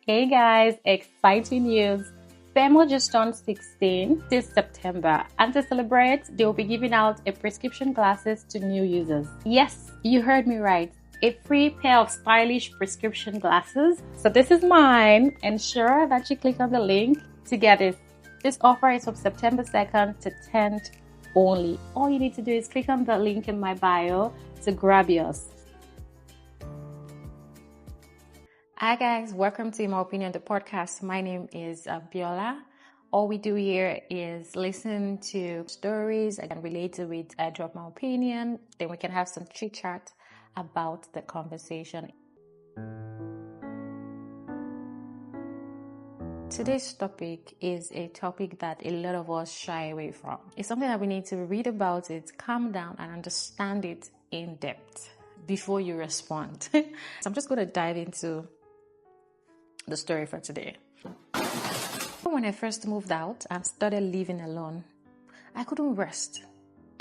Hey guys, exciting news! Firmoo just turned 16 this September, and to celebrate, they will be giving out a prescription glasses to new users. Yes, you heard me right. A free pair of stylish prescription glasses. So this is mine. Ensure that you click on the link to get it. This offer is from September 2nd to 10th only. All you need to do is click on the link in my bio to grab yours. Hi guys, welcome to My Opinion, the podcast. My name is Biola. All we do here is listen to stories. I can relate to it. I drop my opinion. Then we can have some chit chat about the conversation. Today's topic is a topic that a lot of us shy away from. It's something that we need to read about it, calm down, and understand it in depth before you respond. So I'm just going to dive into the story for today. When I first moved out and started living alone, I couldn't rest.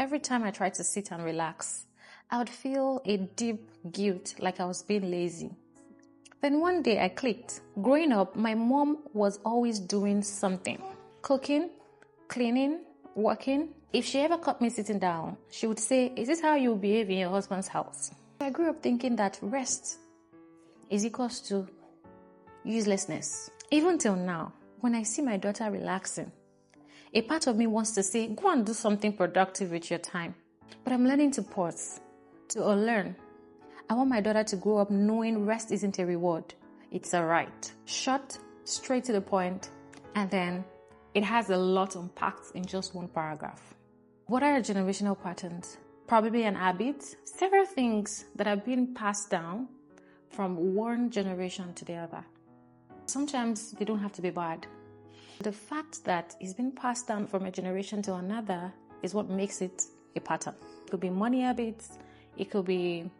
Every time I tried to sit and relax, I would feel a deep guilt, like I was being lazy. Then one day I clicked. Growing up, my mom was always doing something. Cooking, cleaning, working. If she ever caught me sitting down, she would say, "Is this how you behave in your husband's house?" I grew up thinking that rest is equals to uselessness. Even till now, when I see my daughter relaxing, a part of me wants to say, go and do something productive with your time. But I'm learning to pause, to unlearn. I want my daughter to grow up knowing rest isn't a reward. It's a right. Short, straight to the point, and then it has a lot unpacked in just one paragraph. What are generational patterns? Probably an habit. Several things that have been passed down from one generation to the other. Sometimes they don't have to be bad. The fact that it's been passed down from a generation to another is what makes it a pattern. It could be money habits, it could be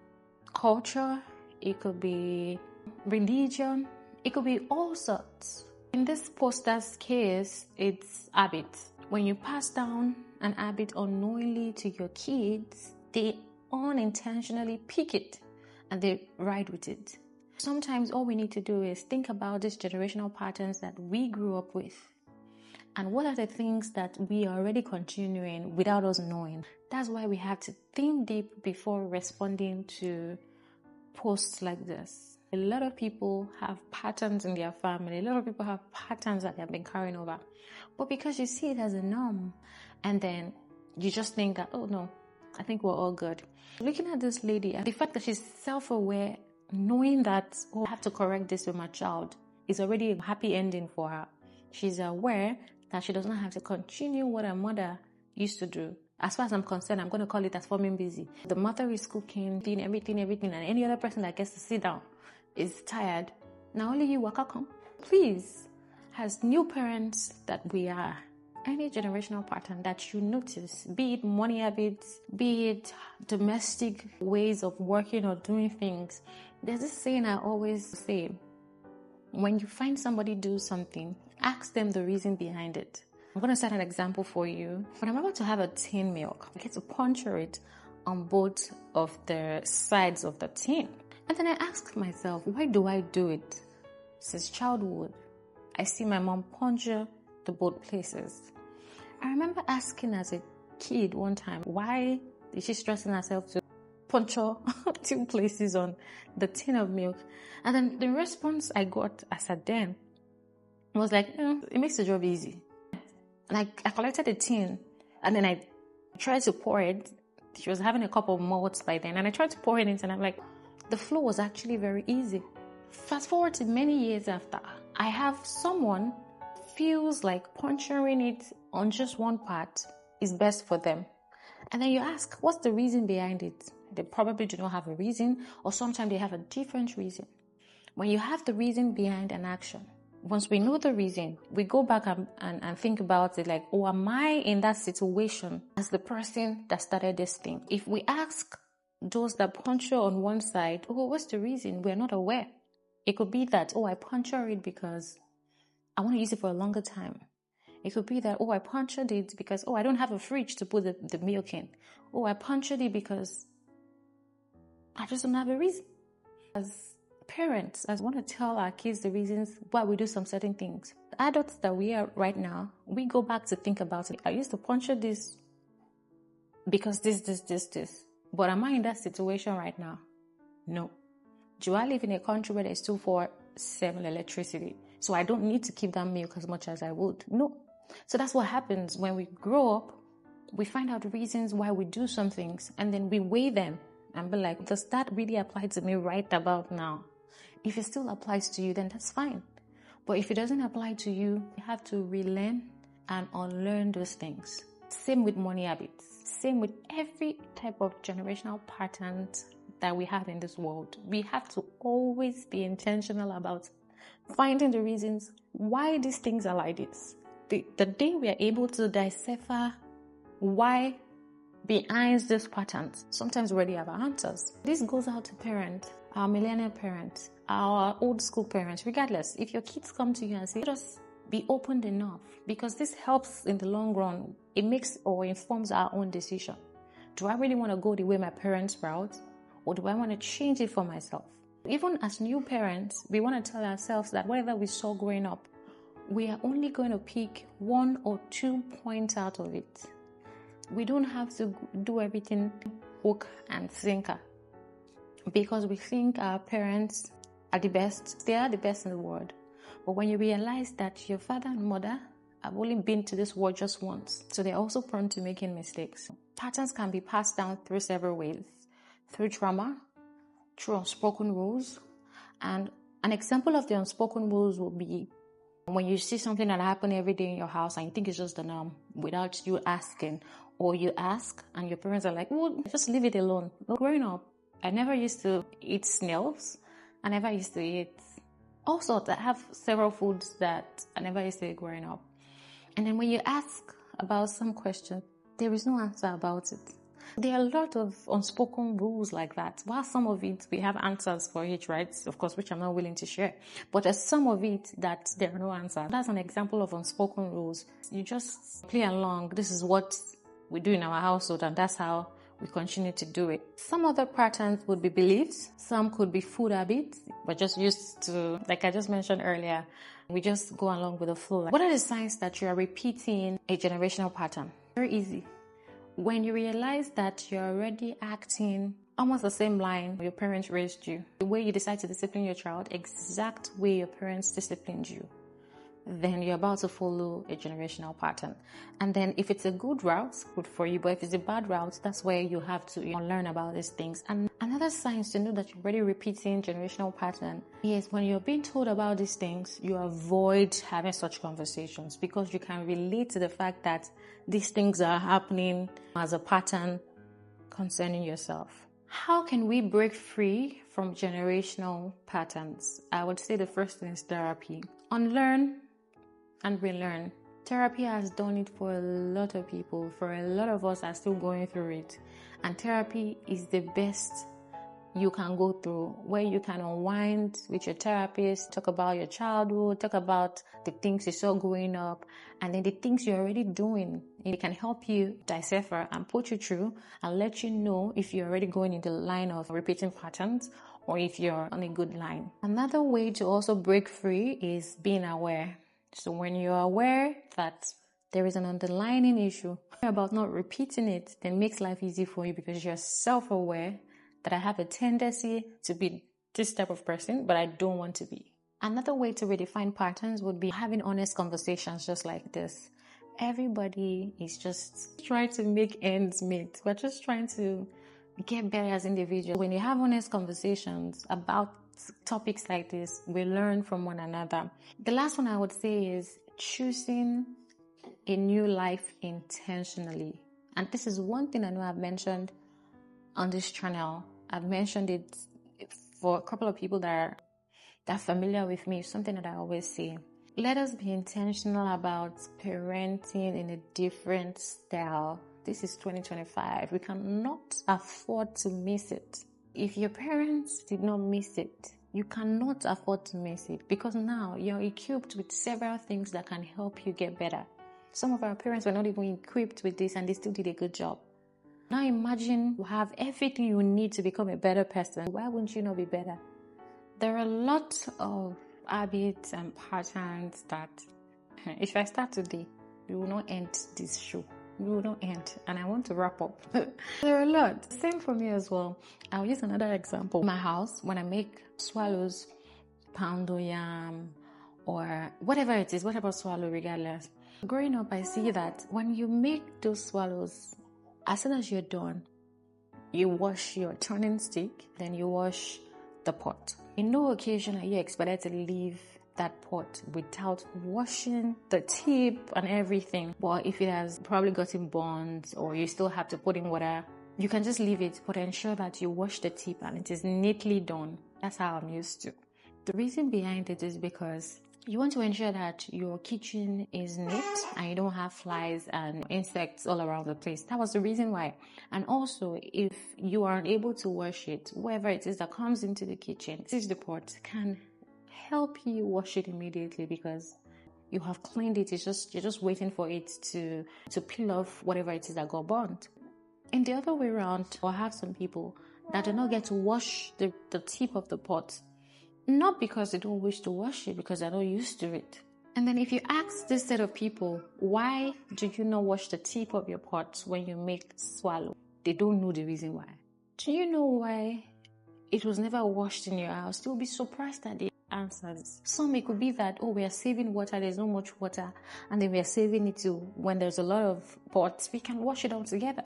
culture, it could be religion, it could be all sorts. In this poster's case, it's habits. When you pass down an habit unknowingly to your kids, they unintentionally pick it and they ride with it. Sometimes all we need to do is think about these generational patterns that we grew up with. And what are the things that we are already continuing without us knowing? That's why we have to think deep before responding to posts like this. A lot of people have patterns in their family. A lot of people have patterns that they have been carrying over. But because you see it as a norm, and then you just think that, oh no, I think we're all good. Looking at this lady, and the fact that she's self-aware, knowing that, oh, I have to correct this with my child, is already a happy ending for her. She's aware that she does not have to continue what her mother used to do. As far as I'm concerned, I'm going to call it as forming busy. The mother is cooking, doing everything, and any other person that gets to sit down is tired. Now only you waka come. Please, as new parents that we are, any generational pattern that you notice, be it money habits, be it domestic ways of working or doing things, there's this saying I always say: when you find somebody do something, ask them the reason behind it. I'm going to set an example for you. When I'm about to have a tin milk, I get to puncture it on both of the sides of the tin. And then I ask myself, why do I do it? Since childhood, I see my mom puncture the both places. I remember asking as a kid one time, why is she stressing herself to puncture two places on the tin of milk? And then the response I got as a then was like, it makes the job easy. Like, I collected the tin and then I tried to pour it. She was having a cup of malt by then, and I tried to pour it in, and I'm like, the flow was actually very easy. Fast forward to many years after, I have someone feels like puncturing it on just one part is best for them. And then you ask, what's the reason behind it? They probably do not have a reason, or sometimes they have a different reason. When you have the reason behind an action, once we know the reason, we go back and think about it like, oh, am I in that situation as the person that started this thing? If we ask those that puncture on one side, oh, what's the reason? We're not aware. It could be that, oh, I puncture it because I want to use it for a longer time. It could be that, oh, I punctured it because, oh, I don't have a fridge to put the milk in. Oh, I punctured it because I just don't have a reason. As parents, I want to tell our kids the reasons why we do some certain things. The adults that we are right now, we go back to think about it. I used to puncture this because this. But am I in that situation right now? No. Do I live in a country where there's 24/7 electricity? So I don't need to keep that milk as much as I would? No. So that's what happens when we grow up. We find out the reasons why we do some things, and then we weigh them and be like, does that really apply to me right about now? If it still applies to you, then that's fine. But if it doesn't apply to you, you have to relearn and unlearn those things. Same with money habits. Same with every type of generational patterns that we have in this world. We have to always be intentional about finding the reasons why these things are like this. The day we are able to decipher why behind these patterns, sometimes we already have our answers. This goes out to parents, our millennial parents, our old school parents, regardless. If your kids come to you and say, just be open enough, because this helps in the long run. It makes or informs our own decision. Do I really want to go the way my parents route, or do I want to change it for myself? Even as new parents, we want to tell ourselves that whatever we saw growing up, we are only going to pick 1 or 2 points out of it. We don't have to do everything hook and sinker, because we think our parents are the best. They are the best in the world. But when you realize that your father and mother have only been to this world just once, so they're also prone to making mistakes. Patterns can be passed down through several ways. Through trauma, through unspoken rules. And an example of the unspoken rules will be when you see something that happens every day in your house and you think it's just the norm without you asking, or you ask and your parents are like, well, just leave it alone. But growing up, I never used to eat snails. I never used to eat all sorts. I have several foods that I never used to eat growing up. And then when you ask about some question, there is no answer about it. There are a lot of unspoken rules like that. While some of it, we have answers for it, right? Of course, which I'm not willing to share. But there's some of it that there are no answers. That's an example of unspoken rules. You just play along. This is what we do in our household, and that's how we continue to do it. Some other patterns would be beliefs. Some could be food habits. We're just used to, like I just mentioned earlier, we just go along with the flow. What are the signs that you are repeating a generational pattern? Very easy. When you realize that you're already acting almost the same line your parents raised you, the way you decide to discipline your child, exact way your parents disciplined you, then you're about to follow a generational pattern. And then if it's a good route, good for you. But if it's a bad route, that's where you have to learn about these things. And another sign to know that you're already repeating generational pattern is when you're being told about these things, you avoid having such conversations, because you can relate to the fact that these things are happening as a pattern concerning yourself. How can we break free from generational patterns? I would say the first thing is therapy. Unlearn and relearn. Therapy has done it for a lot of people. For a lot of us are still going through it. And therapy is the best you can go through, where you can unwind with your therapist, talk about your childhood, talk about the things you saw growing up, and then the things you're already doing. It can help you decipher and put you through and let you know if you're already going in the line of repeating patterns or if you're on a good line. Another way to also break free is being aware. So when you're aware that there is an underlying issue about not repeating it, then it makes life easy for you, because you're self-aware that I have a tendency to be this type of person, but I don't want to be. Another way to redefine patterns would be having honest conversations just like this. Everybody is just trying to make ends meet. We're just trying to get better as individuals. When you have honest conversations about topics like this, we learn from one another. The last one I would say is choosing a new life intentionally. And this is one thing I know I've mentioned on this channel. I've mentioned it for a couple of people that are familiar with me. Something that I always say. Let us be intentional about parenting in a different style. This is 2025. We cannot afford to miss it. If your parents did not miss it, you cannot afford to miss it, because now you're equipped with several things that can help you get better. Some of our parents were not even equipped with this and they still did a good job. Now imagine you have everything you need to become a better person. Why wouldn't you not be better? There are a lot of habits and patterns that, if I start today, we will not end this show. We will not end, and I want to wrap up. There are a lot. Same for me as well. I'll use another example. In my house, when I make swallows, poundo yam, or whatever it is, whatever swallow, regardless. Growing up, I see that when you make those swallows, as soon as you're done, you wash your turning stick, then you wash the pot. In no occasion are you expected to leave that pot without washing the tip and everything. But if it has probably gotten burnt or you still have to put in water, you can just leave it, but ensure that you wash the tip and it is neatly done. That's how I'm used to. The reason behind it is because you want to ensure that your kitchen is neat and you don't have flies and insects all around the place. That was the reason why. And also, if you are unable to wash it, whoever it is that comes into the kitchen, sees the pot, can help you wash it immediately because you have cleaned it. You're just waiting for it to peel off whatever it is that got burnt. In the other way around, I have some people that do not get to wash the tip of the pot. Not because they don't wish to wash it, because they're not used to it. And then if you ask this set of people, why do you not wash the tip of your pot when you make swallow? They don't know the reason why. Do you know why it was never washed in your house? They'll be surprised at the answers. Some, it could be that, we are saving water, there's not much water, and then we are saving it to when there's a lot of pots, we can wash it all together.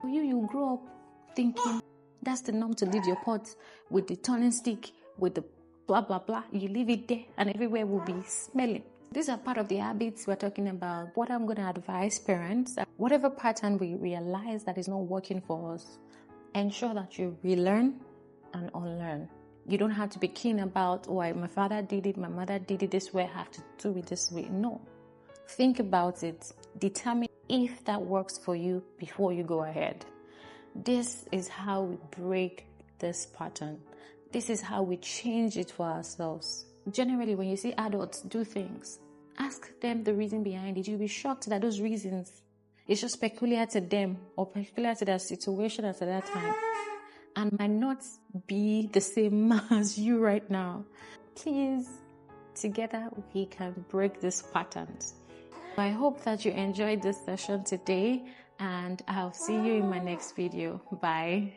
You grow up thinking that's the norm, to leave your pot with the turning stick, with the blah, blah, blah. You leave it there and everywhere will be smelling. These are part of the habits we're talking about. What I'm going to advise parents, whatever pattern we realize that is not working for us, ensure that you relearn and unlearn. You don't have to be keen about, my father did it, my mother did it this way, I have to do it this way. No. Think about it. Determine if that works for you before you go ahead. This is how we break this pattern. This is how we change it for ourselves. Generally, when you see adults do things, ask them the reason behind it. You'll be shocked that those reasons is just peculiar to them or peculiar to their situation at that time and might not be the same as you right now. Please, together we can break these patterns. I hope that you enjoyed this session today, and I'll see you in my next video. Bye.